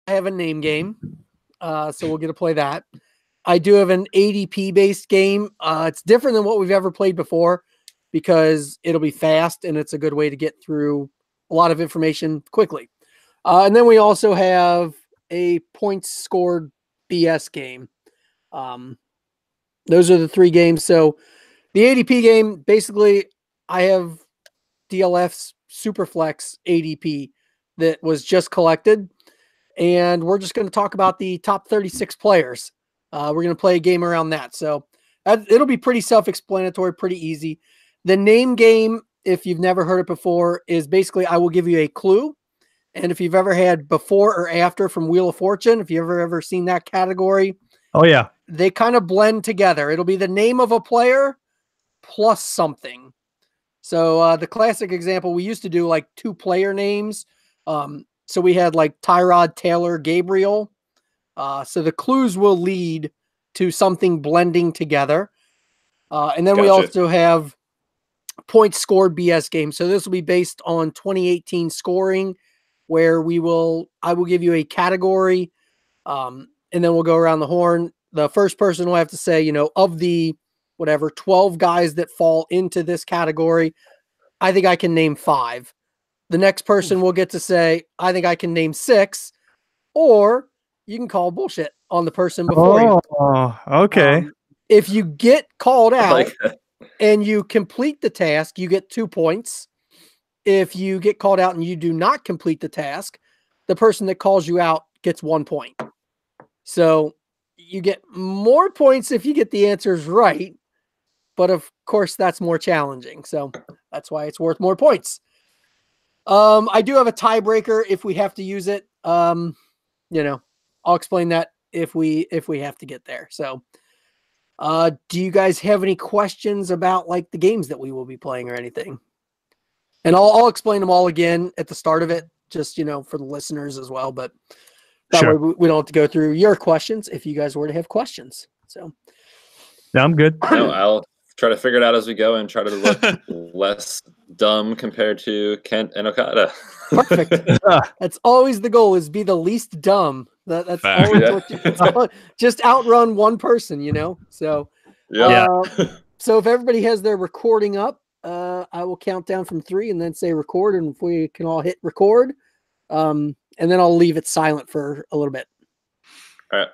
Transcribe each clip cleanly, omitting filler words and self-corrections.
I have a name game, so we'll get to play that. I do have an ADP based game. It's different than what we've ever played before because it'll be fast and it's a good way to get through a lot of information quickly. And then we also have a points scored BS game. Those are the three games. So the ADP game, basically, I have DLF's Superflex ADP that was just collected. And we're just going to talk about the top 36 players. We're going to play a game around that. So it'll be pretty self-explanatory, pretty easy. The name game, if you've never heard it before, is basically I will give you a clue. And if you've ever had before or after from Wheel of Fortune, if you've ever seen that category. Oh, yeah. They kind of blend together. It'll be the name of a player plus something. So the classic example, we used to do like 2 player names. So we had like Tyrod, Taylor, Gabriel. So the clues will lead to something blending together. And then we also have points scored BS game. So this will be based on 2018 scoring where I will give you a category. And then we'll go around the horn. The first person will have to say, of the 12 guys that fall into this category, I think I can name 5. The next person will get to say, I think I can name 6, or you can call bullshit on the person before you. Oh, okay. If you get called out and you complete the task, you get 2 points. If you get called out and you do not complete the task, the person that calls you out gets 1 point. So you get more points if you get the answers right. But of course, that's more challenging. So that's why it's worth more points. I do have a tiebreaker if we have to use it. I'll explain that if we have to get there. So, do you guys have any questions about like the games that we will be playing or anything? And I'll explain them all again at the start of it, just, for the listeners as well. But that way we don't have to go through your questions if you guys were to have questions. So, yeah, I'm good. No, I'll try to figure it out as we go and try to look less dumb compared to Kent and Okada. Perfect. That's always the goal, is be the least dumb. That's always just outrun one person, So, so if everybody has their recording up, I will count down from 3 and then say record. And if we can all hit record, and then I'll leave it silent for a little bit. All right.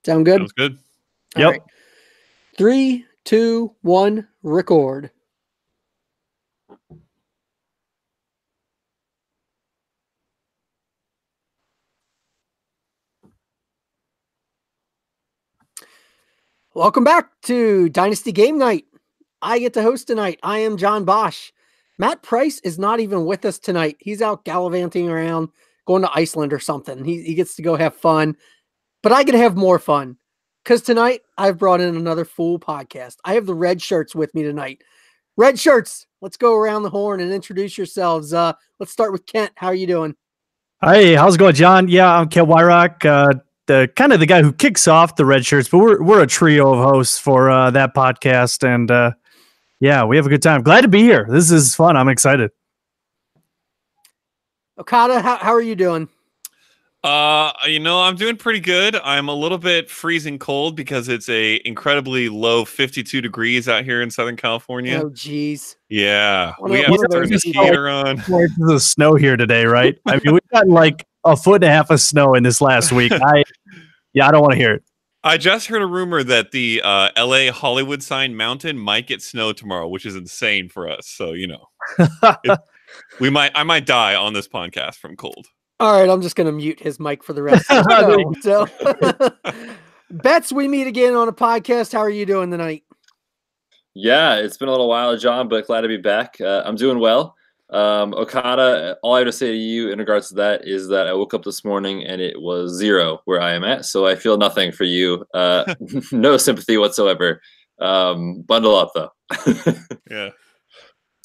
Sound good? Sounds good. All right. 3, 2, 1, record. Welcome back to Dynasty Game Night. I get to host tonight. I am John Bosch. Matt Price is not even with us tonight. He's out gallivanting around, going to Iceland or something. He gets to go have fun, but I get to have more fun because tonight I've brought in another full podcast. I have the Redshirts with me tonight. Redshirts, let's go around the horn and introduce yourselves. Let's start with Kent. How are you doing? Hey, how's it going, John? Yeah, I'm Kent Wyrock, the kind of the guy who kicks off the Redshirts, but we're a trio of hosts for that podcast, and yeah, we have a good time. Glad to be here. This is fun. I'm excited. Okada, how are you doing? I'm doing pretty good. I'm a little bit freezing cold because it's a incredibly low 52 degrees out here in Southern California. Oh, geez. Yeah. We have to turn the heater on. There's snow here today, right? I mean, we've gotten like a 1.5 foot of snow in this last week. I don't want to hear it. I just heard a rumor that the LA Hollywood sign mountain might get snow tomorrow, which is insane for us. So, I might die on this podcast from cold. All right, I'm just going to mute his mic for the rest of the show. So, Betts, we meet again on a podcast. How are you doing tonight? Yeah, it's been a little while, John, but glad to be back. I'm doing well. Okada, all I have to say to you in regards to that is that I woke up this morning and it was 0 where I am at, so I feel nothing for you. No sympathy whatsoever. Bundle up, though. Yeah.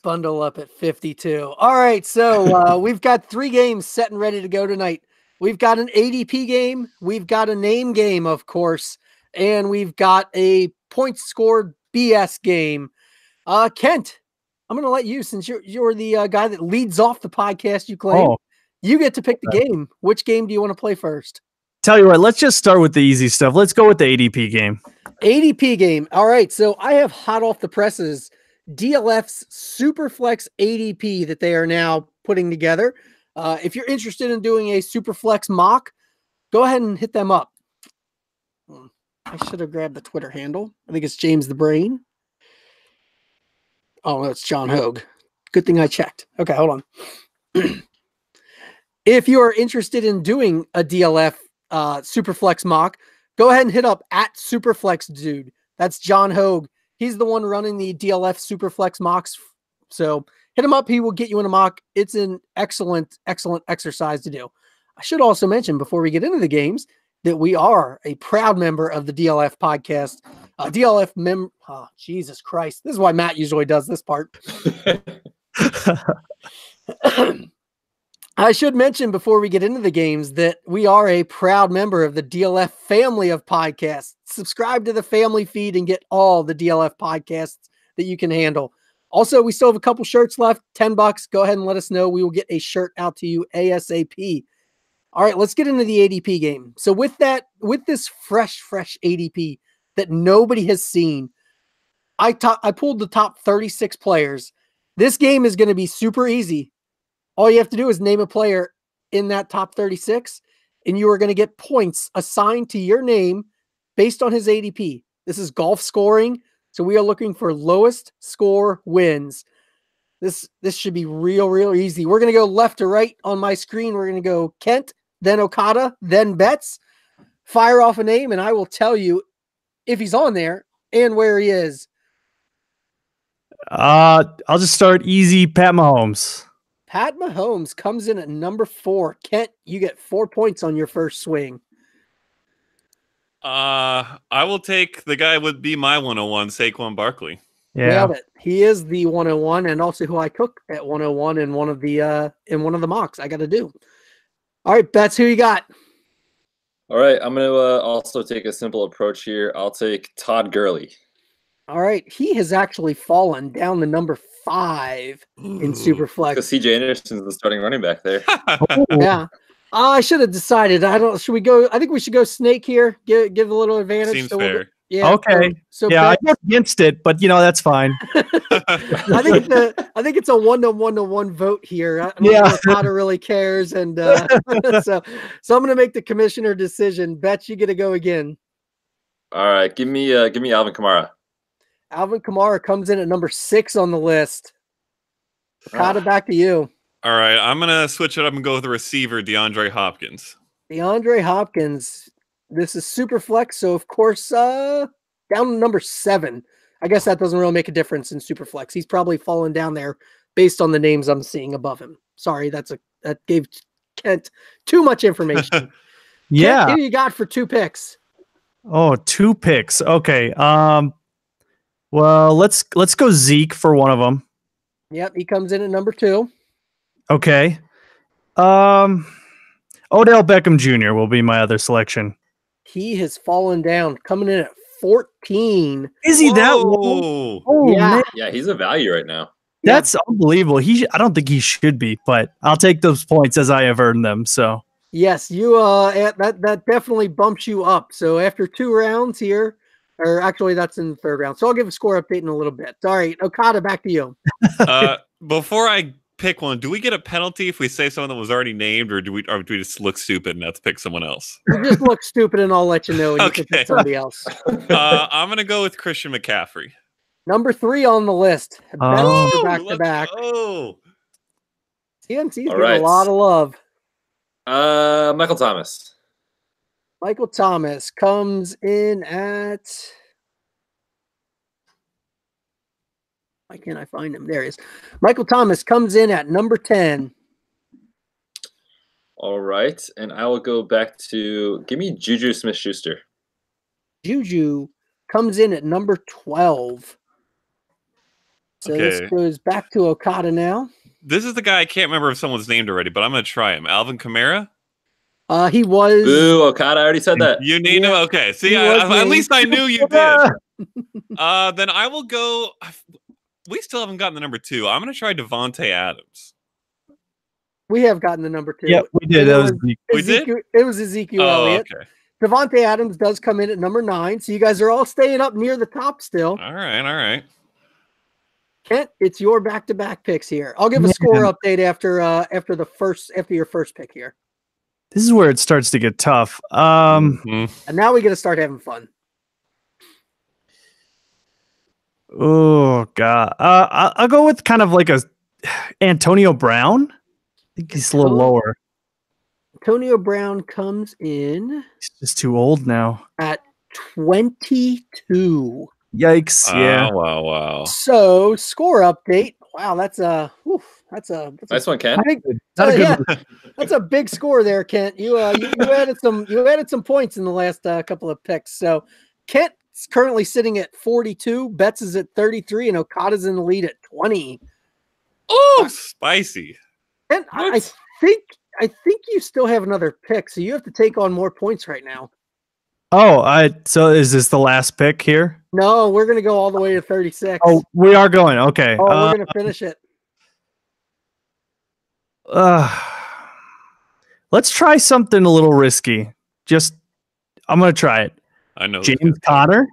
Bundle up at 52. All right, so we've got 3 games set and ready to go tonight. We've got an ADP game, we've got a name game, of course, and we've got a points scored BS game. Kent, I'm going to let you, since you're the guy that leads off the podcast, you claim. You get to pick the game. Which game do you want to play first? Tell you what, let's just start with the easy stuff. Let's go with the ADP game. ADP game. All right. So I have hot off the presses DLF's Superflex ADP that they are now putting together. If you're interested in doing a Superflex mock, go ahead and hit them up. I should have grabbed the Twitter handle. I think it's James the Brain. Oh, no, it's John Hogue. Good thing I checked. Okay, hold on. If you are interested in doing a DLF Superflex mock, go ahead and hit up at Superflex Dude. That's John Hogue. He's the one running the DLF Superflex mocks. So hit him up. He will get you in a mock. It's an excellent, excellent exercise to do. I should also mention before we get into the games that we are a proud member of the DLF podcast. Oh, Jesus Christ. This is why Matt usually does this part. I should mention before we get into the games that we are a proud member of the DLF family of podcasts. Subscribe to the family feed and get all the DLF podcasts that you can handle. Also, we still have a couple shirts left, $10. Go ahead and let us know. We will get a shirt out to you ASAP. All right, let's get into the ADP game. So with this fresh ADP that nobody has seen, I pulled the top 36 players. This game is going to be super easy. All you have to do is name a player in that top 36, and you are going to get points assigned to your name based on his ADP. This is golf scoring, so we are looking for lowest score wins. This should be real easy. We're going to go left to right on my screen. We're going to go Kent, then Okada, then Betts. Fire off a name, and I will tell you if he's on there and where he is. I'll just start easy. Pat Mahomes. Pat Mahomes comes in at number 4. Kent, you get 4 points on your first swing. I will take the guy would be my 101, Saquon Barkley. Yeah, Nailed it. He is the 101, and also who I took at 101 in one of the mocks I got to do. All right, Betts, who you got? All right, I'm going to also take a simple approach here. I'll take Todd Gurley. All right, he has actually fallen down to number 5 in Superflex. Because C.J. Anderson's the starting running back there. Yeah. I should have decided. Should we go? I think we should go snake here. Give a little advantage. Seems fair. Yeah. Okay. So yeah, Betts, I went against it, but that's fine. I think it's a 1-to-1 vote here. I don't know if Potter really cares, and so I'm going to make the commissioner decision. Bet you get to go again. All right, give me Alvin Kamara. Alvin Kamara comes in at number 6 on the list. Potter, back to you. All right, I'm gonna switch it up and go with the receiver, DeAndre Hopkins. DeAndre Hopkins. This is super flex, so of course, down to number 7. I guess that doesn't really make a difference in super flex. He's probably fallen down there based on the names I'm seeing above him. Sorry, that gave Kent too much information. Yeah. Kent, who you got for 2 picks? Oh, 2 picks. Okay. Well, let's go Zeke for one of them. Yep, he comes in at number 2. Okay. Odell Beckham Jr. will be my other selection. He has fallen down, coming in at 14. Is he that low? Oh, yeah. Man. Yeah, he's a value right now. That's unbelievable. I don't think he should be, but I'll take those points as I have earned them. So yes, you that definitely bumps you up. So after 2 rounds here, or actually that's in the 3rd round. So I'll give a score update in a little bit. All right, Okada, back to you. Before I pick one, do we get a penalty if we say someone that was already named, or do we just look stupid and have to pick someone else? You just look stupid, and I'll let you know when you can pick somebody else. I'm gonna go with Christian McCaffrey. Number 3 on the list. Back to back. Oh, TNT's getting a lot of love. Michael Thomas. Michael Thomas comes in at. Why can't I find him? There he is. Michael Thomas comes in at number 10. All right, and I will go back to give me Juju Smith-Schuster. Juju comes in at number 12. So this goes back to Okada now. This is the guy I can't remember if someone's named already, but I'm going to try him. Alvin Kamara? He was. Boo, Okada, I already said that. You named him? Okay. See, at least I knew you did. Then I will go. We still haven't gotten the number 2. I'm going to try Devontae Adams. We have gotten the number 2. Yeah, we did. That was It was Ezekiel Elliott. Okay. Devontae Adams does come in at number 9, so you guys are all staying up near the top still. All right. Kent, it's your back-to-back picks here. I'll give a score update after your first pick here. This is where it starts to get tough. And now we got to start having fun. Oh God, I'll go with kind of like a Antonio Brown. I think he's a little lower. Antonio Brown comes in. He's just too old now. At 22. Yikes! Yeah. Wow. So score update. Wow, that's a nice one, Ken. That's a big score there, Kent. You added some points in the last couple of picks. So Kent's currently sitting at 42. Betts is at 33, and Okada's in the lead at 20. Oh, spicy. And I think you still have another pick, so you have to take on more points right now. Oh, so is this the last pick here? No, we're gonna go all the way to 36. Oh, we are going. Okay. Oh, we're gonna finish it. Let's try something a little risky. I'm gonna try it. I know. James Conner.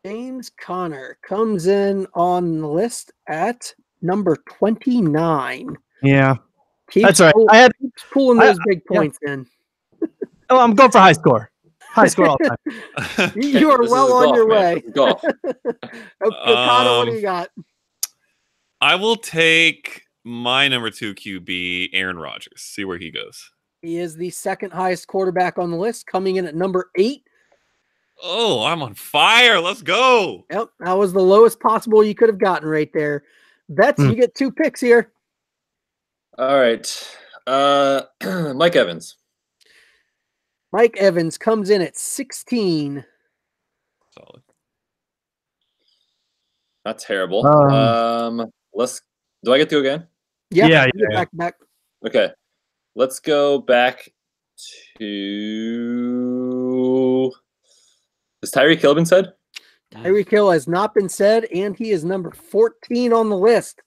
James Conner comes in on the list at number 29. Yeah. That's right. Keeps pulling those big points in. Oh, I'm going for high score. High score all the time. You are well on your way. Golf. Okada, what do you got? I will take my number 2 QB, Aaron Rodgers. See where he goes. He is the second highest quarterback on the list, coming in at number 8. Oh, I'm on fire. Let's go. Yep, that was the lowest possible you could have gotten right there. Betts, you get 2 picks here. All right. Mike Evans. Mike Evans comes in at 16. Solid. Not terrible. Do I get to again? Yeah. Back. Okay. Let's go back to... Has Tyreek Hill been said? Tyreek Hill has not been said, and he is number 14 on the list.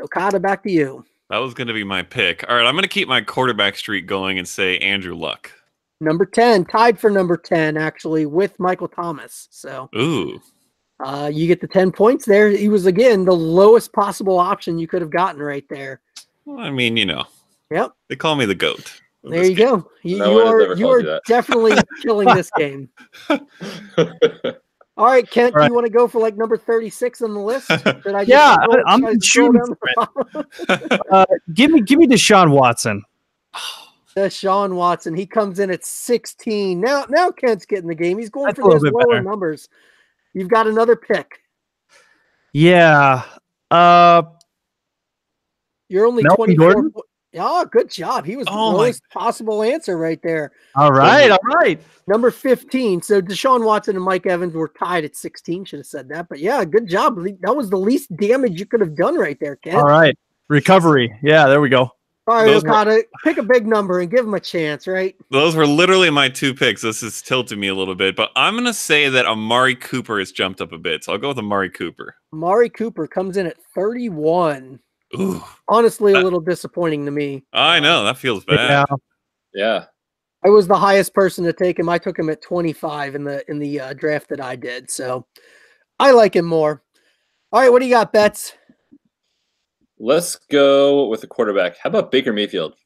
Okada, back to you. That was going to be my pick. All right, I'm going to keep my quarterback streak going and say Andrew Luck. Number 10, tied for number 10, actually, with Michael Thomas. So, ooh, you get the 10 points there. He was, again, the lowest possible option you could have gotten right there. Well, I mean, Yep. They call me the GOAT. There you go. You are definitely killing this game. All right, Kent, do you want to go for like number 36 on the list? I'm shooting. Give me Deshaun Watson. Deshaun Watson. He comes in at 16. Now Kent's getting the game. He's going for those lower numbers. You've got another pick. Yeah. You're only Melvin 24. Gordon? Oh, good job. He was the lowest possible answer right there. All right. Number 15. So Deshaun Watson and Mike Evans were tied at 16. Should have said that. But yeah, good job. That was the least damage you could have done right there, Ken. All right. Recovery. Yeah, there we go. All right, Okada, pick a big number and give him a chance, right? Those were literally my 2 picks. This is tilting me a little bit, but I'm going to say that Amari Cooper has jumped up a bit. So I'll go with Amari Cooper. Amari Cooper comes in at 31. Ooh, honestly, a little disappointing to me. I know. That feels bad. Yeah. I was the highest person to take him. I took him at 25 in the draft that I did. So I like him more. All right, what do you got, Betts? Let's go with the quarterback. How about Baker Mayfield?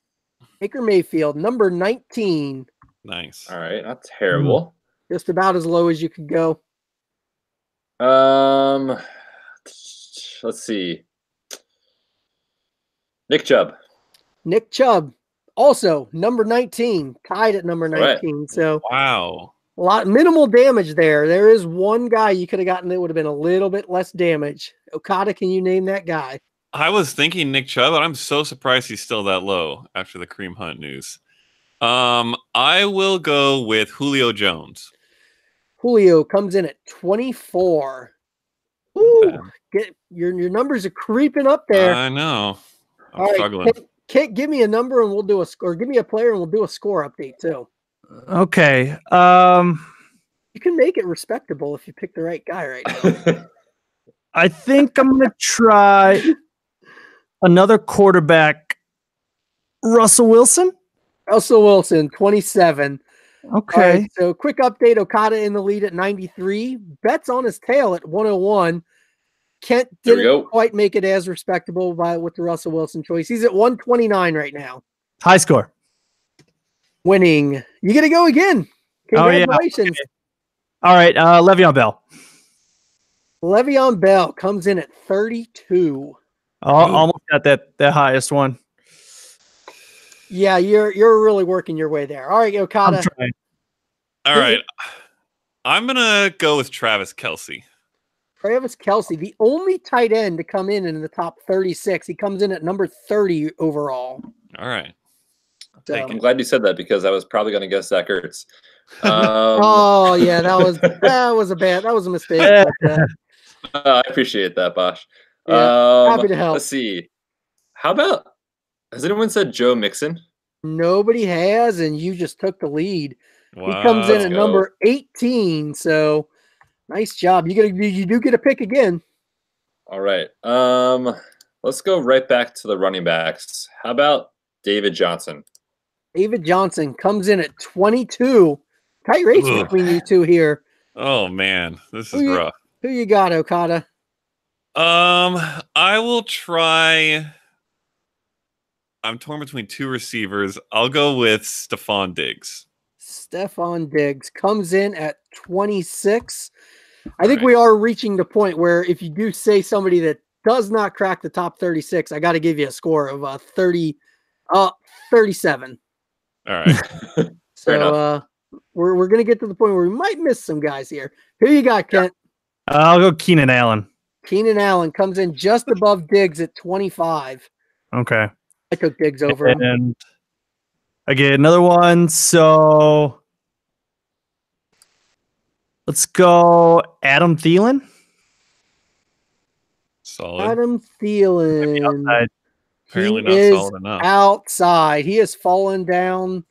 Baker Mayfield, number 19. Nice. All right, not terrible. Just about as low as you could go. Let's see. Nick Chubb. Nick Chubb, also number 19, tied at number 19. Right. So wow, minimal damage there. There is one guy you could have gotten that would have been a little bit less damage. Okada, can you name that guy? I was thinking Nick Chubb, but I'm so surprised he's still that low after the Kareem Hunt news. I will go with Julio Jones. Julio comes in at 24. Ooh, your numbers are creeping up there. I know. I'm All struggling. Right, Kate, give me a number and we'll do a score. Give me a player and we'll do a score update too. Okay. You can make it respectable if you pick the right guy right now. I think I'm going to try another quarterback Russell Wilson. Russell Wilson, 27. Okay. All right, so quick update. Okada in the lead at 93. Betts on his tail at 101. Kent didn't quite make it as respectable with the Russell Wilson choice. He's at 129 right now. High score. Winning. You get to go again. Congratulations. Oh, yeah. All right, Le'Veon Bell. Le'Veon Bell comes in at 32. Almost got that highest one. Yeah, you're really working your way there. All right, Okada. I'm trying. All right. I'm going to go with Travis Kelce. Travis Kelce, the only tight end to come in the top 36. He comes in at number 30 overall. All right. So, I'm glad you said that because I was probably going to guess Zach Ertz. Oh yeah, that was a mistake. But, I appreciate that, Bosh. Yeah, happy to help. Let's see. How about, has anyone said Joe Mixon? Nobody has, and you just took the lead. Wow. He comes in at number 18, so nice job. You do get a pick again. All right. Let's go right back to the running backs. How about David Johnson? David Johnson comes in at 22. Tight race between you two here. Oh man, this is rough. Who you got, Okada? I will try. I'm torn between two receivers. I'll go with Stephon Diggs. Stephon Diggs comes in at 26. I think we are reaching the point where if you do say somebody that does not crack the top 36, I got to give you a score of 37. All right. So we're going to get to the point where we might miss some guys here. Who you got, Kent? I'll go Keenan Allen. Keenan Allen comes in just above Diggs at 25. Okay. I took Diggs over him. And again, another one. So let's go Adam Thielen. Solid. Adam Thielen. Apparently not solid enough. Outside. He has fallen down.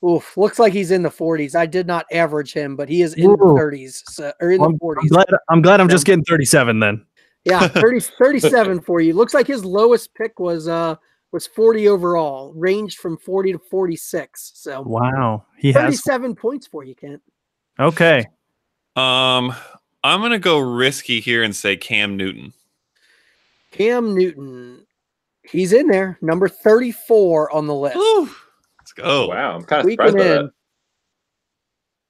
Oof, looks like he's in the 40s. I did not average him, but he is in the 30s or in the 40s. I'm glad I'm just getting 37 then. Yeah, 37 for you. Looks like his lowest pick was 40 overall, ranged from 40 to 46. So wow, he 37 points for you, Kent. Okay. I'm gonna go risky here and say Cam Newton. Cam Newton, he's in there, number 34 on the list. Woo. Let's go. Wow, I'm kind of surprised by that.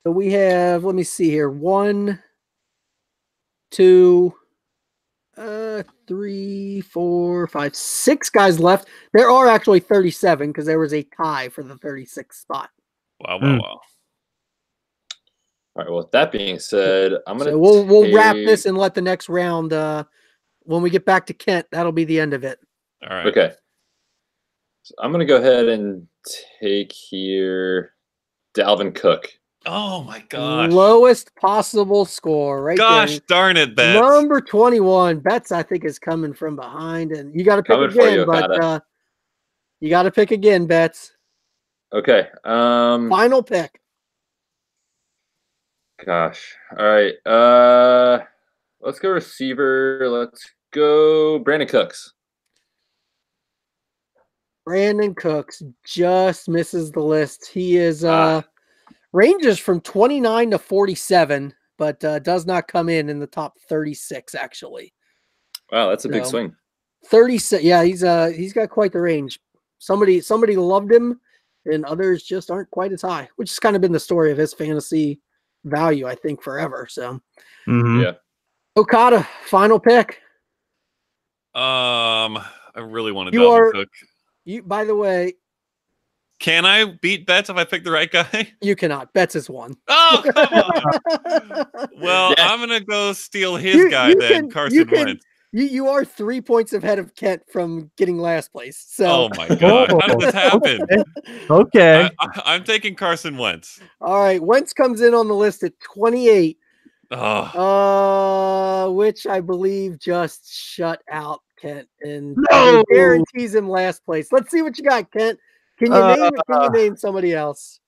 So we have, let me see here, 1, 2, 3, 4, 5, 6 guys left. There are actually 37 because there was a tie for the 36th spot. Wow. All right. Well, with that being said, I'm gonna. So we'll wrap this and let the next round. When we get back to Kent, that'll be the end of it. All right. Okay. So I'm gonna go ahead and take here Dalvin Cook. Oh my gosh. Lowest possible score, right? Gosh there. Darn it, Betts. Number 21. Betts, I think, is coming from behind, and you got to pick again, but you got to pick again, Betts. Okay. Final pick. Gosh. All right. Let's go receiver. Let's go Brandon Cooks. Brandon Cooks just misses the list. He is ranges from 29 to 47, but does not come in the top 36 actually. Wow, that's a big swing. 36. Yeah, he's got quite the range. Somebody loved him, and others just aren't quite as high, which has kind of been the story of his fantasy value, I think, forever. So, yeah. Okada, final pick. I really want to Dalvin Cook. You, by the way, can I beat Betts if I pick the right guy? You cannot. Betts is one. Oh, come on. Well, I'm gonna go steal his guy then, Carson Wentz. You are 3 points ahead of Kent from getting last place. So. Oh my god, how did this happen? Okay. I'm taking Carson Wentz. All right, Wentz comes in on the list at 28. Oh. Which I believe just shut out Kent and guarantees him last place. Let's see what you got, Kent. Can you name somebody else?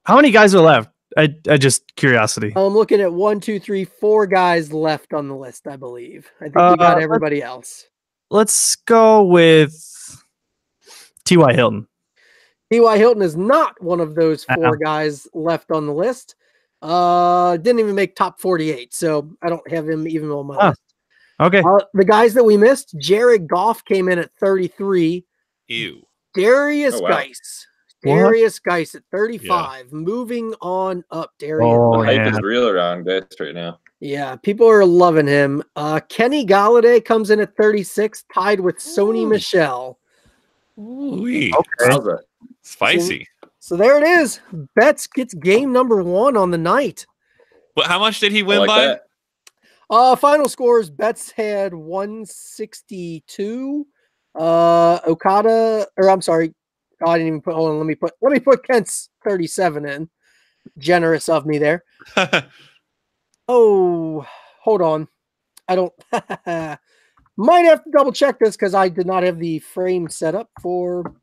How many guys are left? I just curiosity. I'm looking at 1, 2, 3, 4 guys left on the list, I believe. I think we got everybody else. Let's go with T.Y. Hilton. T.Y. Hilton is not one of those four guys left on the list. Didn't even make top 48, so I don't have him even on my list. Okay. The guys that we missed, Jared Goff came in at 33. Ew. Darius Geis. Darius Geis at 35. Yeah. Moving on up, Darius. The hype is real around Geis right now. Yeah, people are loving him. Kenny Galladay comes in at 36, tied with Sony Michel. Ooh-wee. Okay. Spicy. So there it is. Betts gets game number 1 on the night. But how much did he win by? Final scores, Betts had 162. Okada, or I'm sorry, I didn't even put. Hold on, let me put Kent's 37 in. Generous of me there. Oh, hold on. I don't. Might have to double check this because I did not have the frame set up for.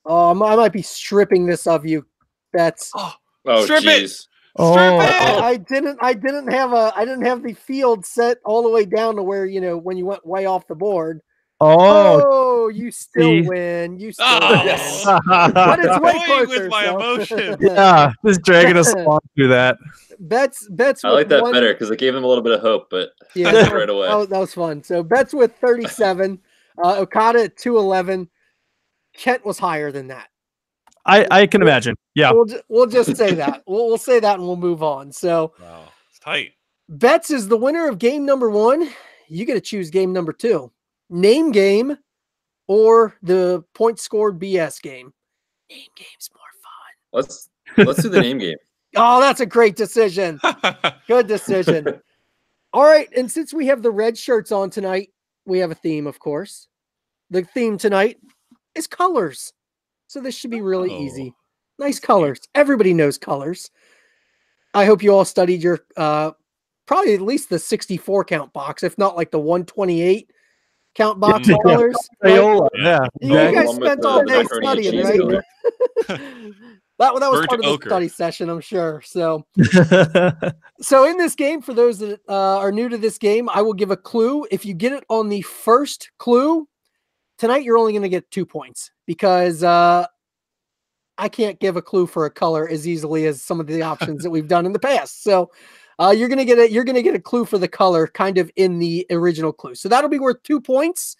I might be stripping this of you. That's strip it. I didn't have the field set all the way down to where when you went way off the board. Oh, you still win. You still win. But it's way closer. With my emotion. Yeah, just dragging us along through that. Betts. I like that better because it gave them a little bit of hope, but right away. That was fun. So Betts with 37, Okada at 211. Kent was higher than that. I can imagine. Yeah, we'll just say that. We'll say that and we'll move on. So it's tight. Betts is the winner of game number 1. You get to choose game number 2. Name game or the point scored BS game. Name game's more fun. Let's do the name game. Oh, that's a great decision. Good decision. All right, and since we have the red shirts on tonight, we have a theme, of course. The theme tonight is colors. So this should be really easy. Nice colors. Everybody knows colors. I hope you all studied your probably at least the 64 count box, if not like the 128 count box of colors. Right? Yeah. You guys spent all day studying, right? That was part of the study session, I'm sure. So in this game, for those that are new to this game, I will give a clue. If you get it on the first clue, tonight you're only going to get 2 points because I can't give a clue for a color as easily as some of the options that we've done in the past. So you're going to get a clue for the color kind of in the original clue. So that'll be worth 2 points.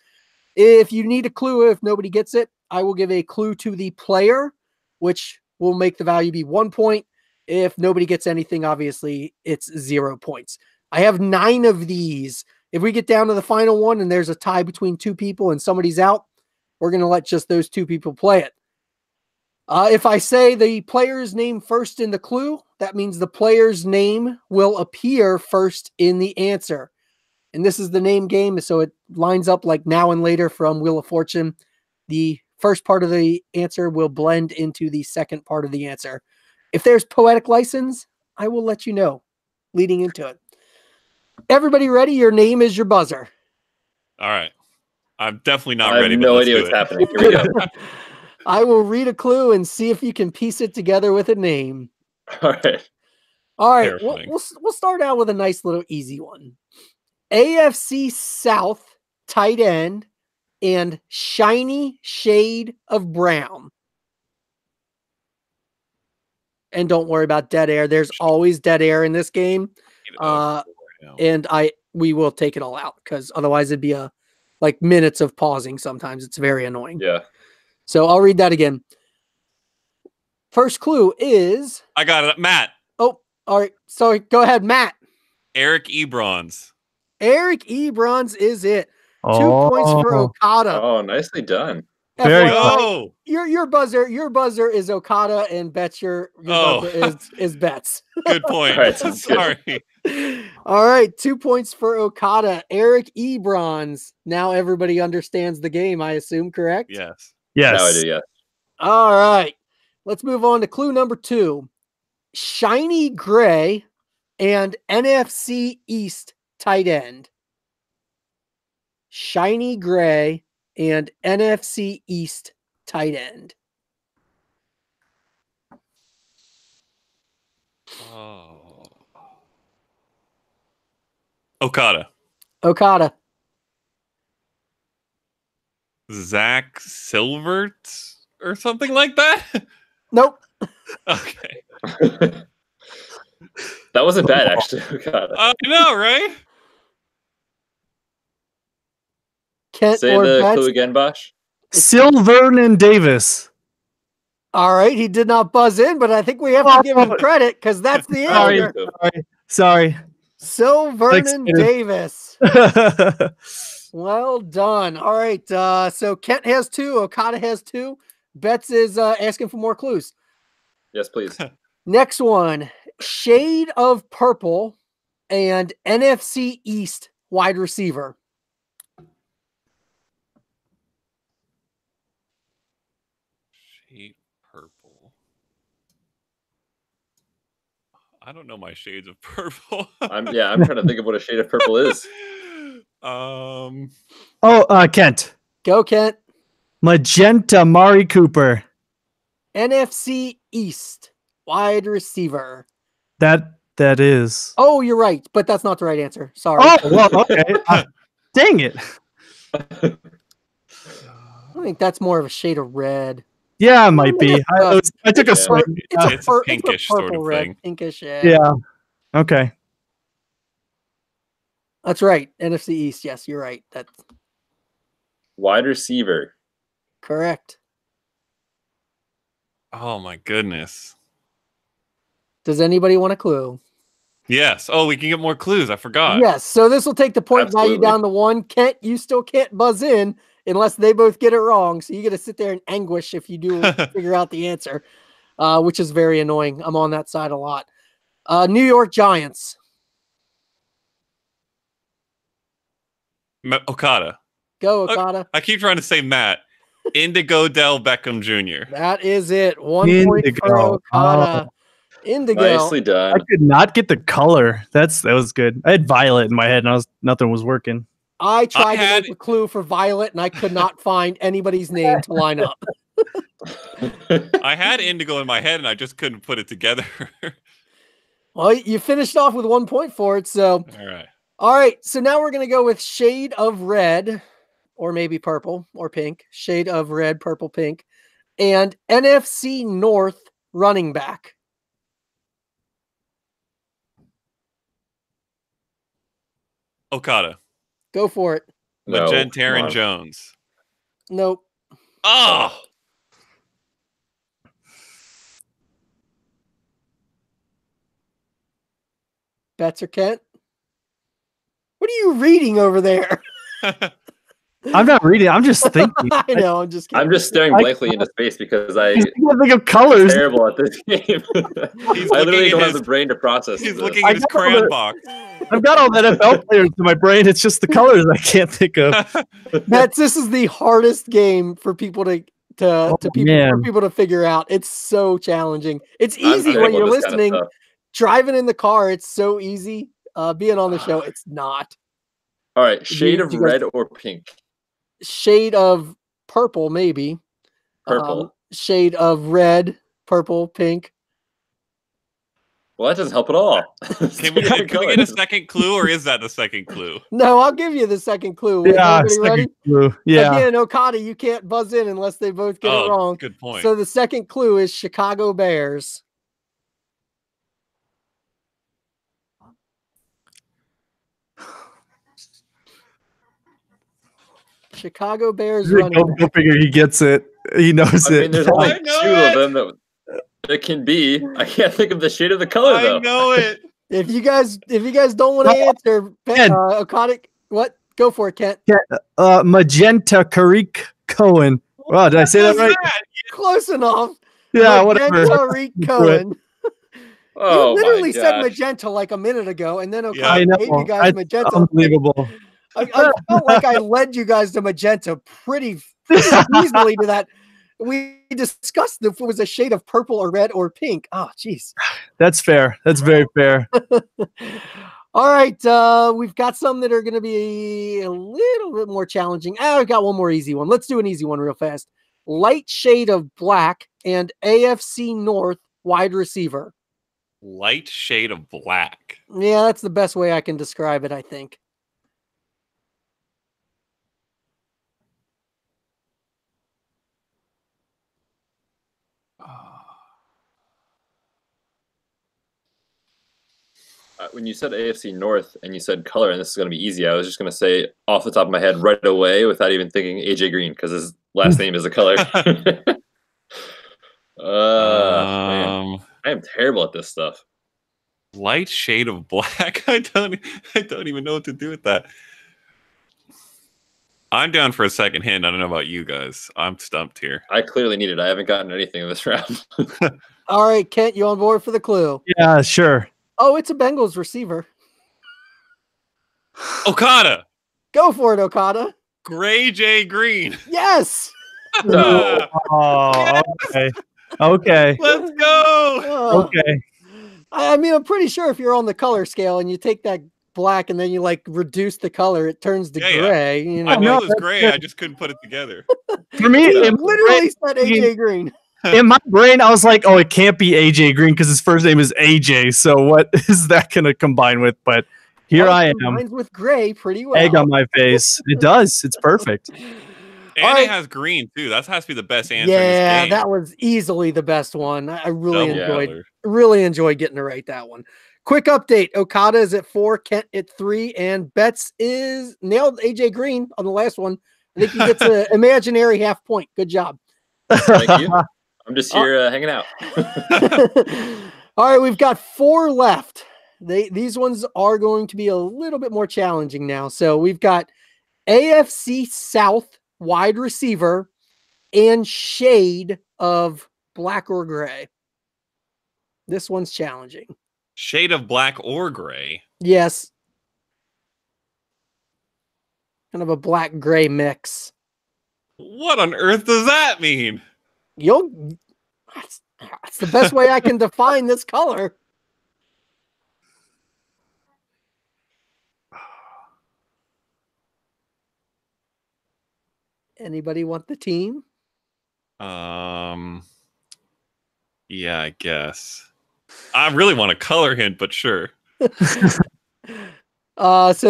If you need a clue, if nobody gets it, I will give a clue to the player, which will make the value be 1 point. If nobody gets anything, obviously it's 0 points. I have 9 of these. If we get down to the final one and there's a tie between 2 people and somebody's out, we're going to let just those 2 people play it. If I say the player's name first in the clue, that means the player's name will appear first in the answer. And this is the name game, so it lines up like now and later from Wheel of Fortune. The first part of the answer will blend into the second part of the answer. If there's poetic license, I will let you know leading into it. Everybody ready? Your name is your buzzer. All right. I'm definitely not ready. I have no idea what's happening. Here we go. I will read a clue and see if you can piece it together with a name. All right. We'll start out with a nice little easy one. AFC South tight end and shiny shade of brown. And don't worry about dead air. There's always dead air in this game. And we will take it all out because otherwise it'd be like minutes of pausing sometimes. It's very annoying. Yeah. So I'll read that again. First clue is... I got it. Matt. Oh, all right. Sorry. Go ahead, Matt. Eric Ebrons. Eric Ebrons is it. 2 points for Okada. Oh, nicely done. Very cool. Your buzzer is Okada, and Betts your buzzer is Betts. Good point. All right, sorry. All right, 2 points for Okada. Eric Ebrons. Now everybody understands the game, I assume, correct? Yes. Yes. Now I do, yeah. All right. Let's move on to clue number 2. Shiny gray and NFC East tight end. Shiny gray and NFC East tight end. Oh. Okada. Zach Silvert or something like that? Nope. Okay. That wasn't bad, actually. I know, right? Kent Say or the Betts? clue again, Bosch. Silverman Davis. All right, he did not buzz in, but I think we have to give him credit because that's the Sorry. answer. Sorry. Vernon Davis. Well done. All right, so Kent has 2, Okada has 2. Betts is asking for more clues. Yes, please. Next one, shade of purple and NFC East wide receiver. Shade purple. I don't know my shades of purple. I'm trying to think of what a shade of purple is. Kent. Go, Kent. Magenta Mari Cooper. NFC East wide receiver. That is. Oh, you're right, but that's not the right answer. Sorry. Oh, well, okay. Dang it. I think that's more of a shade of red. Yeah, it might be. I took a swing. It's a pinkish purple sort of red, thing. pinkish. Yeah. Okay. That's right. NFC East. Yes, you're right. That's Wide receiver. correct. Oh my goodness. Does anybody want a clue? Yes. Oh, we can get more clues. I forgot. Yes. So this will take the point value Absolutely. down to 1. Kent, you still can't buzz in unless they both get it wrong. So you got to sit there in anguish if you do figure out the answer, which is very annoying. I'm on that side a lot. New York Giants. Okada. Go, Okada. I keep trying to say Matt. Indigo Del Beckham Jr. That is it. 1 point for Okada. Indigo. Nicely done. I could not get the color. That was good. I had violet in my head, and nothing was working. I tried to make a clue for Violet, and I could not find anybody's name to line up. I had indigo in my head, and I just couldn't put it together. Well, you finished off with 1 point for it. So, all right. So now we're going to go with shade of red, or maybe purple or pink. Shade of red, purple, pink, and NFC North running back. Okada. Go for it. Magentarin Jones. Nope. Oh. Betts or Kent? What are you reading over there? I'm not reading. I'm just thinking. I know. I'm just kidding. I'm just staring blankly into space because I can't think of colors. I'm terrible at this game. I literally don't have the brain to process. He's looking at his crayon box. I've got all the NFL players in my brain. It's just the colors I can't think of. Betts, this is the hardest game for people to figure out. It's so challenging. It's easy when you're listening, kind of driving in the car. It's so easy. Being on the show, it's not. All right, shade of red or pink? Shade of purple, maybe. Purple. Shade of red, purple, pink. Well, that doesn't help at all. Can we get a second clue, or is that the second clue? No, I'll give you the second clue. Yeah, Everybody ready? Clue. Yeah. Again, Okada, you can't buzz in unless they both get it wrong. Good point. So the second clue is Chicago Bears. Chicago Bears running back. Go figure he gets it. He knows it. I mean, there's only 2 of them that it can be. I can't think of the shade of the color though. I know it. If you guys don't want to answer, Okada, what? Go for it, Kent. Magenta Karik Cohen. Wow, did I say that right? Close enough. Yeah, Magenta whatever. Cohen. Oh, you literally my said gosh. magenta like a minute ago, and then Okada I know. gave you guys magenta. Unbelievable. I felt like I led you guys to magenta pretty easily to that. We discussed if it was a shade of purple or red or pink. Oh, jeez. That's fair. That's very fair. All right. We've got some that are going to be a little bit more challenging. I've got one more easy one. Let's do an easy one real fast. Light shade of black and AFC North wide receiver. Light shade of black. Yeah, that's the best way I can describe it, I think. when you said AFC North and you said color, and this is going to be easy, I was just going to say off the top of my head right away without even thinking AJ Green because his last name is a color. Man, I am terrible at this stuff. Light shade of black. I don't even know what to do with that. I'm down for a second hint. I don't know about you guys. I'm stumped here. I clearly need it. I haven't gotten anything in this round. All right, Kent, you on board for the clue? Yeah, sure. Oh, it's a Bengals receiver. Okada. Go for it, Okada. Gray J Green. Yes. Oh, okay. Okay. Let's go. Okay. I mean, I'm pretty sure if you're on the color scale and you take that black and then you like reduce the color, it turns to gray. Yeah. You know? I knew it was gray. I just couldn't put it together. For me, it literally said AJ Green. In my brain, I was like, "Oh, it can't be AJ Green because his first name is AJ. So what is that going to combine with?" But here I am. Mine's with gray pretty well. Egg on my face. It does. It's perfect. And it has green too. That has to be the best answer. Yeah, in this game. that was easily the best one. I really Double enjoyed getting to write that one. Quick update: Okada is at 4, Kent at 3, and Betts is nailed AJ Green on the last one. I think he gets an imaginary half point. Good job. Thank you. I'm just here hanging out. All right, we've got 4 left. These ones are going to be a little bit more challenging now. So we've got AFC South wide receiver and shade of black or gray. This one's challenging. Shade of black or gray. Yes. Kind of a black gray mix. What on earth does that mean? That's the best way I can define this color. Anybody want the team? Yeah, I guess. I really want a color hint, but sure. So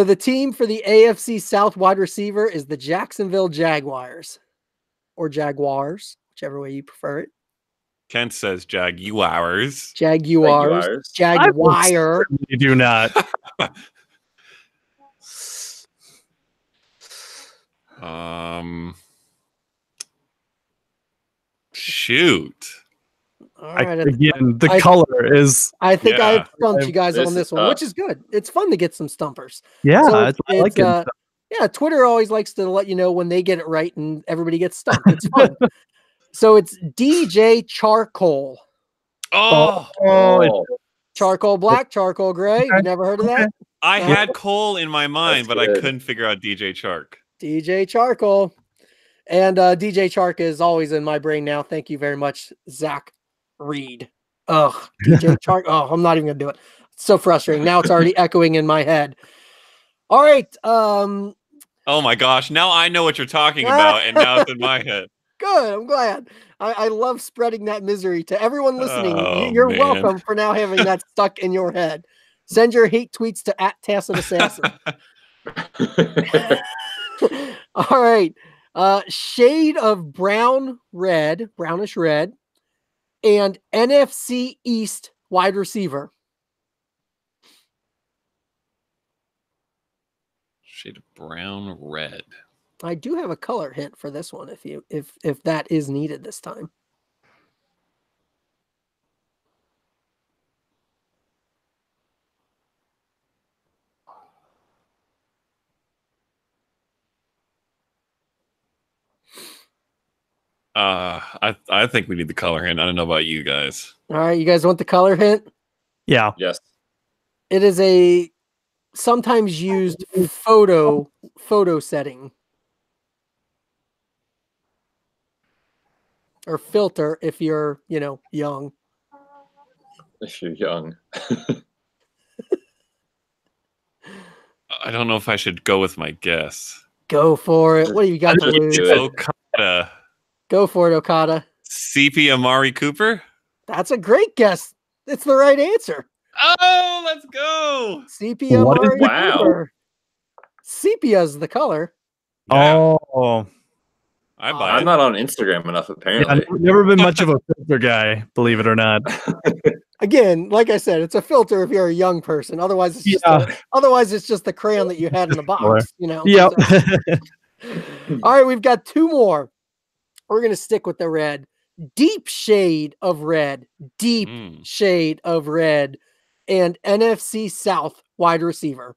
the team for the AFC South wide receiver is the Jacksonville Jaguars. Or Jaguars, whichever way you prefer it. Kent says Jaguars. Jaguars. Jaguar. You do not. Shoot. All right. Again, the color is. I think I stumped you guys on this one, which is good. It's fun to get some stumpers. Yeah, so I like it. Yeah, Twitter always likes to let you know when they get it right and everybody gets stumped. It's fun. So it's DJ Charcoal. Oh. Charcoal black, charcoal gray. You never heard of that? I had coal in my mind, but I couldn't figure out DJ Chark. DJ Charcoal. And DJ Chark is always in my brain now. Thank you very much, Zach Reed. Ugh, DJ Chark. Oh, I'm not even going to do it. It's so frustrating. Now it's already echoing in my head. All right. Oh my gosh. Now I know what you're talking about, and now it's in my head. Good. I'm glad. I love spreading that misery to everyone listening. Oh, You're man. welcome for now having that stuck in your head. Send your hate tweets to @TacitAssassin. All right. Shade of brownish red, and NFC East wide receiver. Shade of brown red. I do have a color hint for this one if that is needed this time. I think we need the color hint. I don't know about you guys. All right, you guys want the color hint? Yeah. Yes. It is a sometimes used photo setting. Or filter if you're, young. If you're young. I don't know if I should go with my guess. Go for it. What do you got to lose? Okada. Go for it, Okada. CP Amari Cooper? That's a great guess. It's the right answer. Oh, let's go. Sepia What is Amari wow. Cooper. Sepia is the color. Yeah, Oh. I buy I'm it. not on Instagram enough, apparently. I've never been much of a filter guy, believe it or not. Again, like I said, it's a filter if you're a young person. Otherwise, it's just the crayon that you had in the box. You know. Yep. So. All right, we've got two more. We're gonna stick with the red. Deep shade of red. Deep shade of red. And NFC South wide receiver.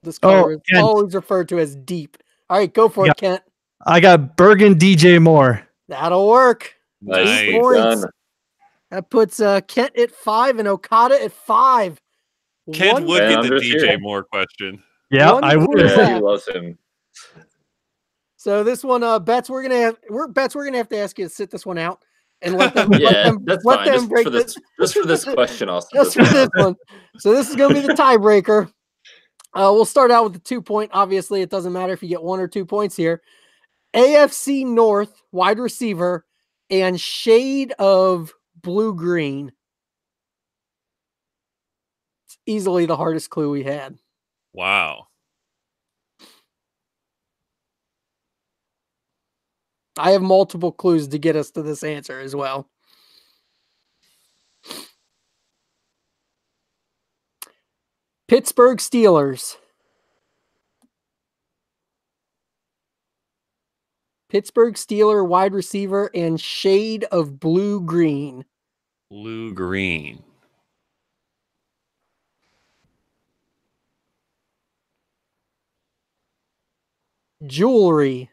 This color is always referred to as deep. All right, go for it, Kent. I got Bergen DJ Moore. That'll work. Nice. 8 points. That puts Kent at 5 and Okada at 5. Kent would get the DJ Moore question. Yeah, I would. Yeah, he loves him. So this one, Bets, we're gonna have to ask you to sit this one out and let them. That's fine. Just for this question, also. Just for this one. So this is gonna be the tiebreaker. We'll start out with the 2 point. Obviously, it doesn't matter if you get 1 or 2 points here. AFC North wide receiver and shade of blue-green. It's easily the hardest clue we had. Wow. I have multiple clues to get us to this answer as well. Pittsburgh Steelers. Pittsburgh Steeler wide receiver and shade of blue-green. Blue-green. Jewelry.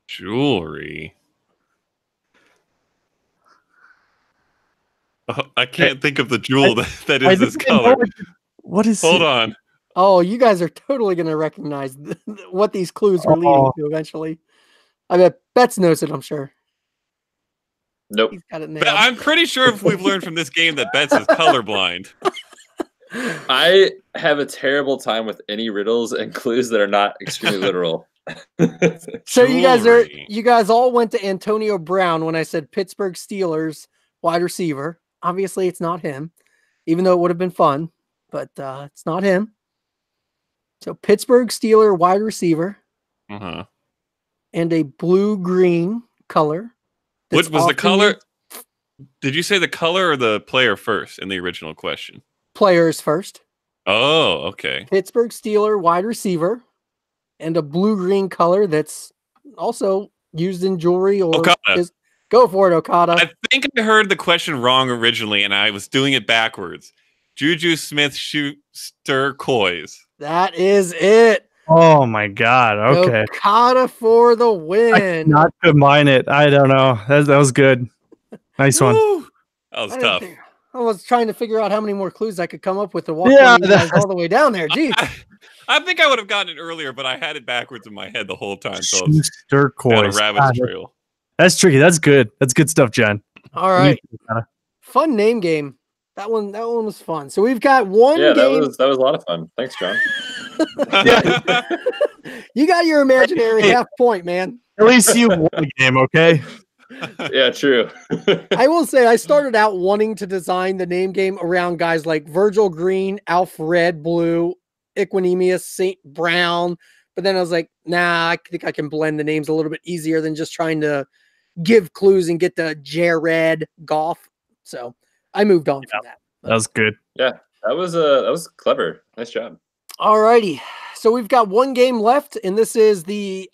Jewelry. Oh, I can't think of the jewel that is this color. What is Hold on. Oh, you guys are totally going to recognize what these clues are leading to eventually. I bet Betts knows it, I'm sure. Nope. He's got it nailed. I'm pretty sure if we've learned from this game that Betts is colorblind. I have a terrible time with any riddles and clues that are not extremely literal. So you guys all went to Antonio Brown when I said Pittsburgh Steelers wide receiver. Obviously, it's not him, even though it would have been fun, but it's not him. So Pittsburgh Steeler wide receiver and a blue-green color. What was the color? Did you say the color or the player first in the original question? Players first. Oh, okay. Pittsburgh Steeler wide receiver and a blue-green color that's also used in jewelry or go for it, Okada. I think I heard the question wrong originally and I was doing it backwards. Juju Smith-Schuster Coys. That is it. Oh my God. Okay. Okada for the win. Not combine it. I don't know. That was good. Nice one. That was tough. I was trying to figure out how many more clues I could come up with to walk you guys all the way down there. Geez. I think I would have gotten it earlier, but I had it backwards in my head the whole time. So Turquoise. Rabbit's trail. That's tricky. That's good. That's good stuff, John. All right. Fun name game. That one was fun. So we've got one game. That was a lot of fun. Thanks, John. You got your imaginary half point, man. At least you won the game, okay? Yeah, true. I will say I started out wanting to design the name game around guys like Virgil Green, Alf Red Blue, Equinemius St. Brown. But then I was like, nah, I think I can blend the names a little bit easier than just trying to give clues and get the Jared Goff. So I moved on from that. That was good. Yeah, that was clever. Nice job. All righty. So we've got one game left, and this is the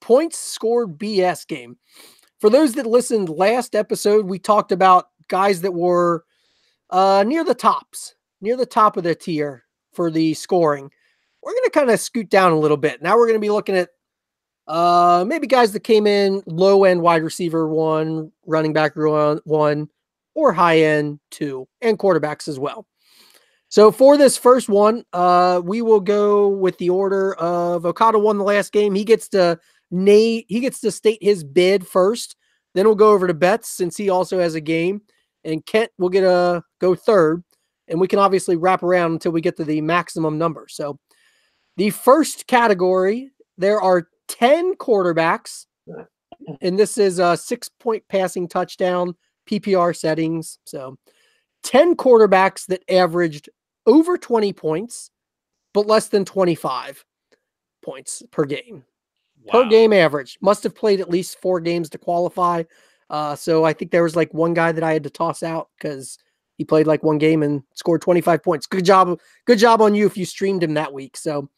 points scored BS game. For those that listened last episode, we talked about guys that were near the top of the tier for the scoring. We're going to kind of scoot down a little bit. Now we're going to be looking at maybe guys that came in low-end wide receiver 1, running back 1, or high-end 2, and quarterbacks as well. So for this first one, we will go with the order of Okada won the last game. He gets to state his bid first. Then we'll go over to Betts since he also has a game. And Kent will go third. And we can obviously wrap around until we get to the maximum number. So the first category, there are 10 quarterbacks. And this is a 6-point passing touchdown, PPR settings. So 10 quarterbacks that averaged over 20 points, but less than 25 points per game. Wow. Per game average. Must have played at least 4 games to qualify. So I think there was like one guy that I had to toss out because he played like 1 game and scored 25 points. Good job on you if you streamed him that week. So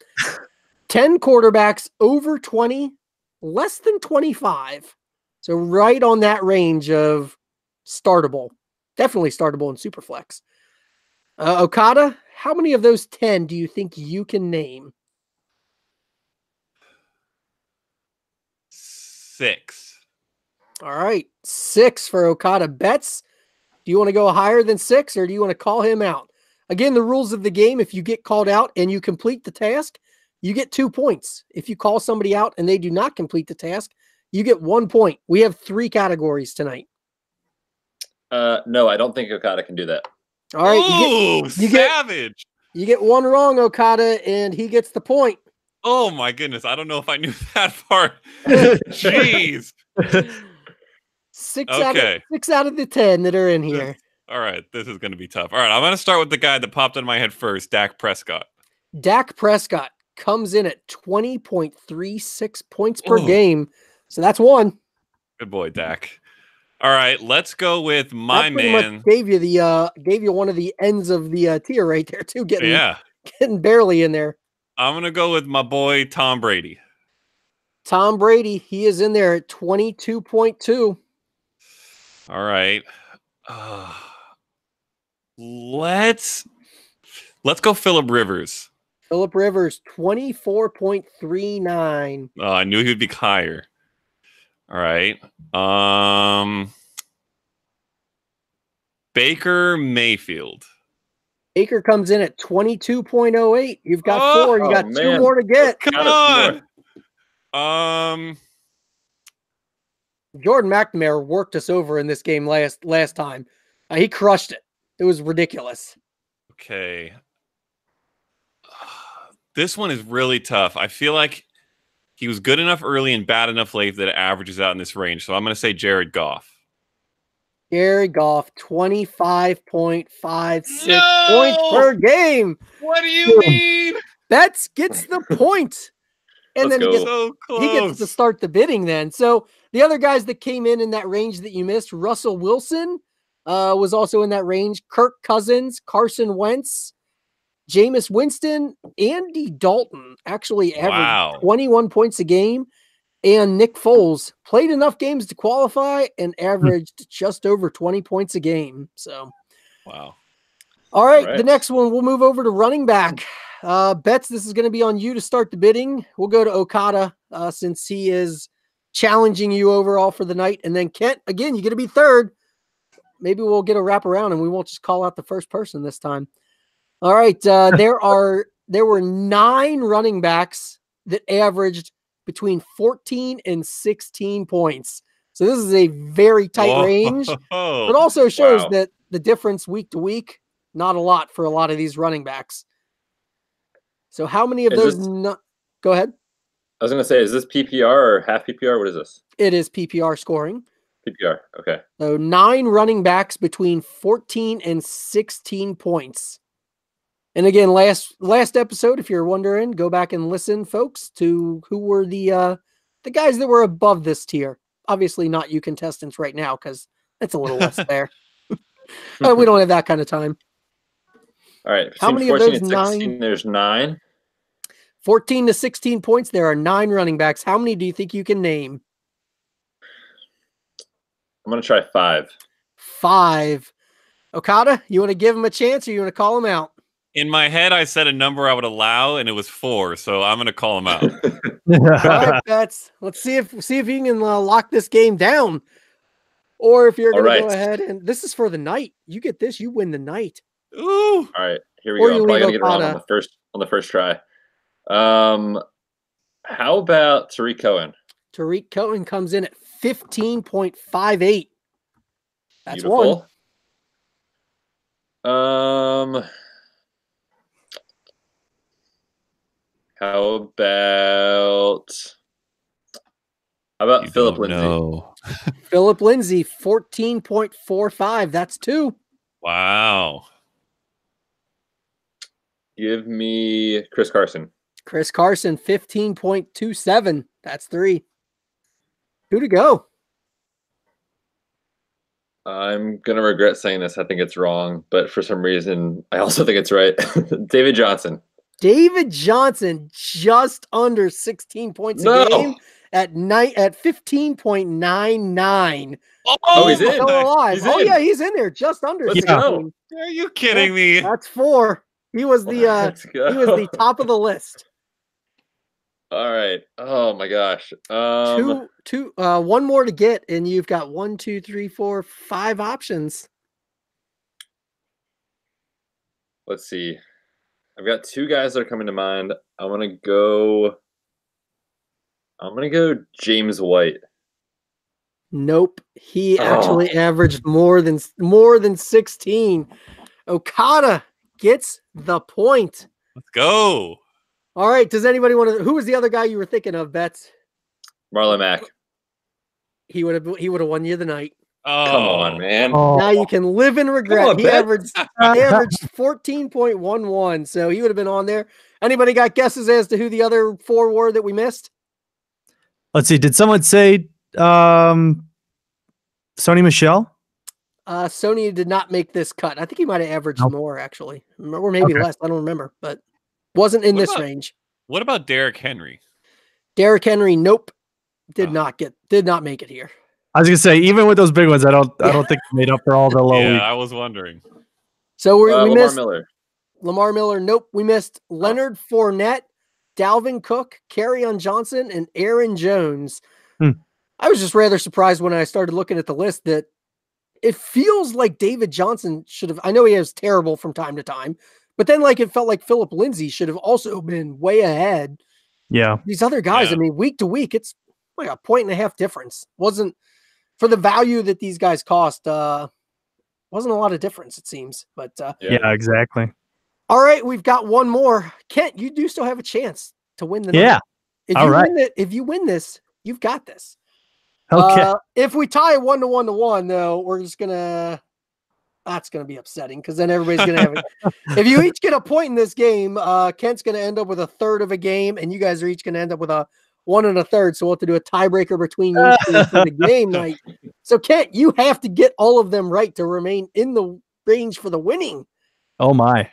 10 quarterbacks over 20, less than 25. So right on that range of startable. Definitely startable in Superflex. Okada, how many of those 10 do you think you can name? 6. All right. 6 for Okada. Bets, do you want to go higher than 6 or do you want to call him out? Again, the rules of the game, if you get called out and you complete the task, you get 2 points. If you call somebody out and they do not complete the task, you get 1 point. We have 3 categories tonight. No, I don't think Okada can do that. All right. Ooh, savage. You get 1 wrong, Okada, and he gets the point. Oh my goodness. I don't know if I knew that part. Jeez. 6 out of the 10 that are in here. All right. This is going to be tough. All right. I'm going to start with the guy that popped in my head first, Dak Prescott. Dak Prescott comes in at 20.36 points per game. So that's 1. Good boy, Dak. All right, let's go with my man. Gave you one of the ends of the tier right there too. Getting barely in there. I'm gonna go with my boy Tom Brady. Tom Brady, he is in there at 22.2. All right, let's go Phillip Rivers. Phillip Rivers, 24.39. Oh, I knew he would be higher. All right. Baker Mayfield. Baker comes in at 22.08. You've got 4. You got 2 more to get. Come on. Jordan McNamara worked us over in this game last time. He crushed it. It was ridiculous. Okay. This one is really tough. I feel like he was good enough early and bad enough late that it averages out in this range. So I'm going to say Jared Goff. Jared Goff, 25.56 points per game. What do you mean? Betts gets the point. And then he gets to start the bidding then. So the other guys that came in that range that you missed, Russell Wilson was also in that range. Kirk Cousins, Carson Wentz, Jameis Winston, Andy Dalton actually averaged 21 points a game. And Nick Foles played enough games to qualify and averaged just over 20 points a game. So, wow. All right. The next one, we'll move over to running back. Betts, this is going to be on you to start the bidding. We'll go to Okada since he is challenging you overall for the night. And then Kent, again, you're going to be third. Maybe we'll get a wrap around and we won't just call out the first person this time. All right. There were 9 running backs that averaged between 14 and 16 points. So this is a very tight range, but also shows that the difference week to week, not a lot for a lot of these running backs. So how many of those? Go ahead. I was going to say, is this PPR or half PPR? What is this? It is PPR scoring. PPR. Okay. So 9 running backs between 14 and 16 points. And again, last episode, if you're wondering, go back and listen, folks, to who were the guys that were above this tier. Obviously not you contestants right now, because that's a little less fair. We don't have that kind of time. All right. How many of those 9? There's 9. 14 to 16 points. There are 9 running backs. How many do you think you can name? I'm going to try 5. 5. Okada, you want to give him a chance or you want to call him out? In my head, I said a number I would allow, and it was 4, so I'm going to call him out. All right, Betts. Let's see if you can lock this game down, or if you're going to go ahead and this is for the night. You get this, you win the night. Ooh! All right, here we go. I'm probably going to get it wrong on the first try. How about Tariq Cohen? Tariq Cohen comes in at 15.58. That's beautiful. 1. How about Phillip Lindsay? Phillip Lindsay, 14.45. That's 2. Wow. Give me Chris Carson. Chris Carson, 15.27. That's 3. Who to go? I'm going to regret saying this. I think it's wrong, but for some reason, I also think it's right. David Johnson. David Johnson, just under 16 points a game at 15.99. Oh, he's in. Still alive. Yeah, he's in there, just under. Let's go. Are you kidding me? That's 4. He was the top of the list. All right. Oh my gosh. One more to get, and you've got 1, 2, 3, 4, 5 options. Let's see. I've got 2 guys that are coming to mind. I'm gonna go James White. Nope. He actually averaged more than 16. Okada gets the point. Let's go. All right. Does anybody want to? Who was the other guy you were thinking of, Betts? Marlon Mack. He would have won you the night. Oh. Come on, man. Now you can live in regret. On, he averaged 14.11, so he would have been on there. Anybody got guesses as to who the other 4 were that we missed? Let's see. Did someone say Sony Michel? Sony did not make this cut. I think he might have averaged more, actually, or maybe less. I don't remember, but wasn't in this range. What about Derrick Henry? Derrick Henry, nope, did not make it here. I was gonna say, even with those big ones, I don't think they made up for all the low. Yeah, I was wondering. So we Lamar missed Miller. Lamar Miller. Nope, we missed Leonard Fournette, Dalvin Cook, Kerryon Johnson, and Aaron Jones. I was just rather surprised when I started looking at the list that it feels like David Johnson should have. I know he is terrible from time to time, but then it felt like Philip Lindsay should have also been way ahead. Yeah, these other guys. I mean, week to week, it's like a 1.5 difference. Wasn't for the value that these guys cost. Wasn't a lot of difference, it seems. But yeah, exactly. All right, we've got one more. Kent, you do still have a chance to win the night. Yeah. If you win this, you've got this. Okay. If we tie 1-1, though, we're just gonna. That's gonna be upsetting because then everybody's gonna have it. If you each get a point in this game, Kent's gonna end up with a third of a game, and you guys are each gonna end up with a 1 1/3. So we'll have to do a tiebreaker between you two for the game night. So Kent, you have to get all of them right to remain in the range for the winning. Oh my!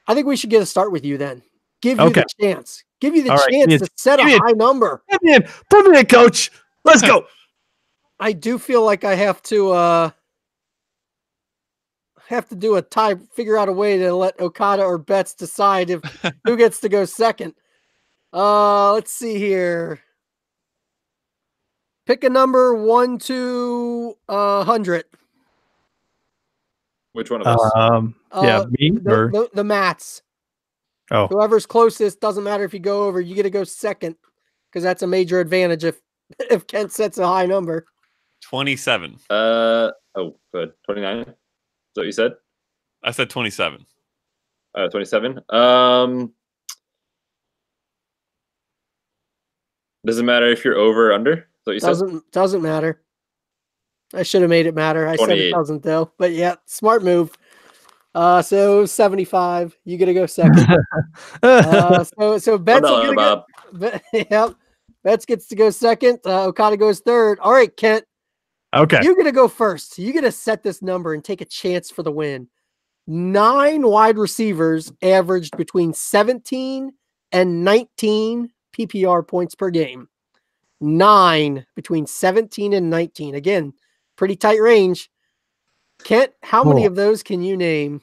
I think we should get a start with you then. Give you the chance. Give you the chance to set a high number. Put me in, coach. Let's go. I do feel like I have to do a tie, figure out a way to let Okada or Betts decide who gets to go second. Let's see here. Pick a number 1 to 100. Which one of us? Me or the Mats. Oh, whoever's closest, doesn't matter if you go over. You get to go second because that's a major advantage if Kent sets a high number. 27. Good. 29. Is that what you said? I said 27. 27. Does it matter if you're over or under? Is that what you said? Doesn't matter. I should have made it matter. I 28. Said it doesn't though. But yeah, smart move. So 75. You get to go second. So Betts Betts gets to go second. Okada goes third. All right, Kent. Okay. You're going to go first. You get to set this number and take a chance for the win. 9 wide receivers averaged between 17 and 19 PPR points per game. 9 between 17 and 19. Again, pretty tight range. Kent, how many of those can you name?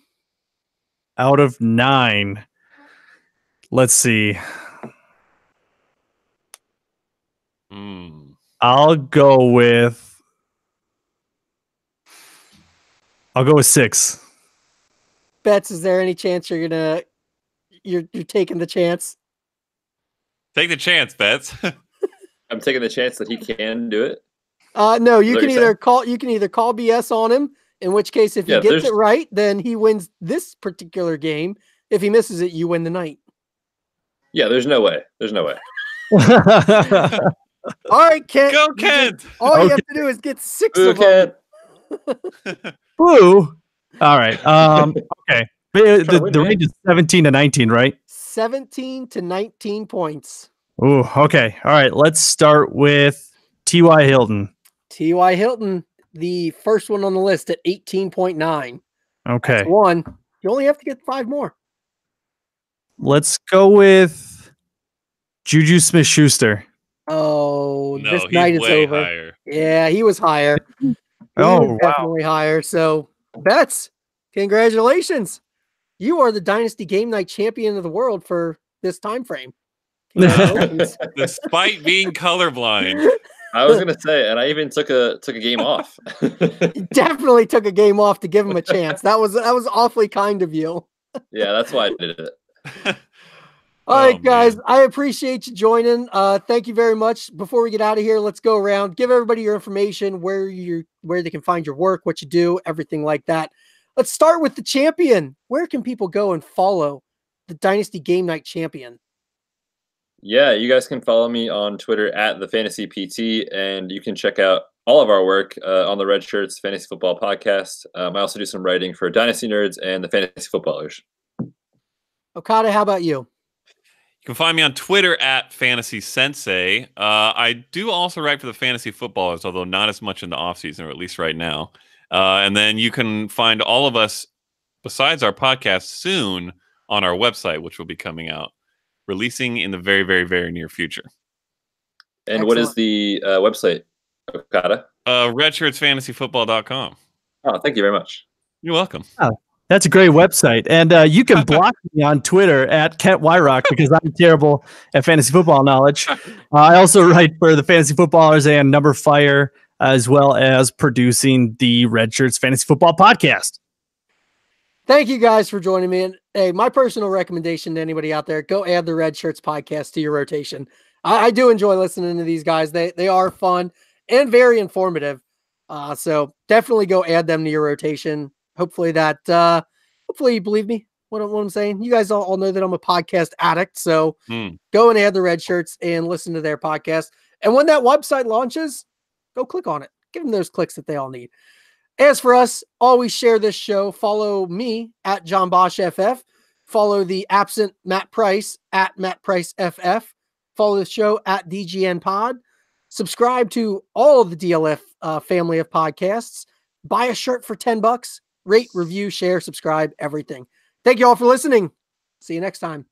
Out of 9. Let's see. I'll go with 6. Betts, is there any chance you're taking the chance? Take the chance, Betts. I'm taking the chance that he can do it. No, you can either call BS on him, in which case if he gets it right, then he wins this particular game. If he misses it, you win the night. Yeah, there's no way. All right, Kent. Go, Kent. All you have to do is get 6 of them. Boo. All right. Okay. The range is 17 to 19, right? 17 to 19 points. Ooh, okay. All right. Let's start with T.Y. Hilton. T.Y. Hilton, the first one on the list at 18.9. Okay. That's one. You only have to get 5 more. Let's go with Juju Smith-Schuster. Oh, No, this he's night is way over. higher. Yeah, he was higher. He was definitely higher. So, Betts, congratulations. You are the Dynasty Game Night champion of the world for this time frame. Congratulations. Despite being colorblind. I was gonna say, and I even took a game off. Definitely took a game off to give him a chance. That was awfully kind of you. Yeah, that's why I did it. All right, guys, man. I appreciate you joining. Thank you very much. Before we get out of here, let's go around. Give everybody your information, where they can find your work, what you do, everything like that. Let's start with the champion. Where can people go and follow the Dynasty Game Night champion? Yeah, you guys can follow me on Twitter at the Fantasy PT, and you can check out all of our work on the Red Shirts Fantasy Football Podcast. I also do some writing for Dynasty Nerds and the Fantasy Footballers. Okada, how about you? You can find me on Twitter at Fantasy Sensei. I do also write for the Fantasy Footballers, although not as much in the offseason, or at least right now. And then you can find all of us, besides our podcast, soon on our website, which will be coming out, releasing in the very, very, very near future. And what is the website, Okada? Redshirtsfantasyfootball.com. Oh, thank you very much. You're welcome. Oh, that's a great website. And you can block me on Twitter at Kent Wyrock because I'm terrible at fantasy football knowledge. I also write for the Fantasy Footballers and Number Fire, as well as producing the Red Shirts Fantasy Football Podcast. Thank you guys for joining me. And hey, my personal recommendation to anybody out there, go add the Red Shirts podcast to your rotation. I do enjoy listening to these guys. They are fun and very informative. So definitely go add them to your rotation. Hopefully you believe me what I'm saying. You guys all know that I'm a podcast addict. So go and add the Red Shirts and listen to their podcast. And when that website launches, go click on it. Give them those clicks that they all need. As for us, always share this show. Follow me at John Bosch FF. Follow the absent Matt Price at Matt Price FF. Follow the show at DGN Pod. Subscribe to all of the DLF family of podcasts. Buy a shirt for $10. Rate, review, share, subscribe, everything. Thank you all for listening. See you next time.